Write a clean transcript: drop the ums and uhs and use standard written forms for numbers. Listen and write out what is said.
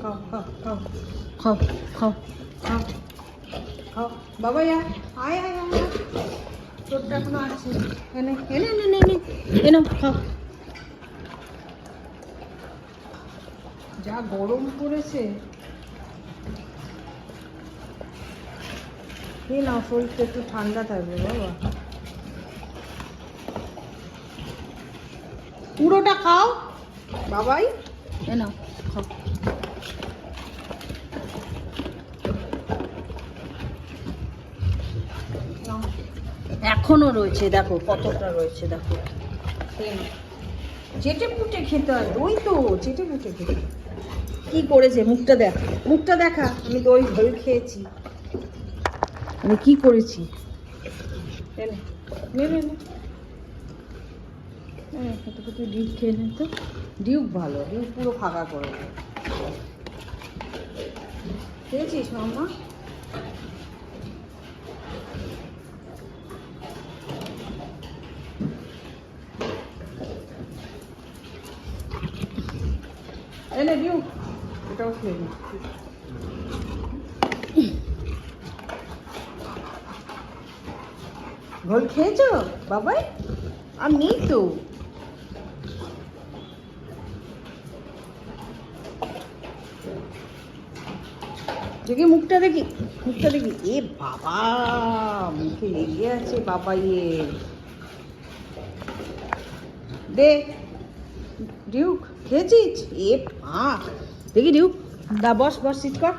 খাও খাও খাও খাও খাও খাও খাও বাবা আয় আয় আয় তোরটা এখনো আছে এনে এনে এনে এনে এনে খাও। যা গরম পড়েছে এই না, শরীরটা একটু ঠান্ডা থাকবে বাবা। পুরোটা খাও বাবাই, এ নাও খাও। এখনো রয়েছে, দেখো কতটা রয়েছে, দেখো চেটে পুটে খেতে হয়, দই তো চেটে পুটে খেতে। কি করেছে মুখটা দেখ, মুখটা দেখা, আমি দই দই খেয়েছি, আমি কি করেছি। ডিউক খেয়ে নে তো, ডিউক ভালো, ডিউক পুরো ফাঁকা করে খেয়েছিস মাম্মা? এনে ডিউক, এটাও খেয়ে নি। ঘোল খেয়েছো বাবাই? আর নেই তো। দেখি মুখটা দেখি, মুখটা দেখি, এ বাবা মুখে লেগে আছে বাবা। দে ডিউক খেয়েছিস? এ মা দেখি ডিউক, দা বস বস সিট কর।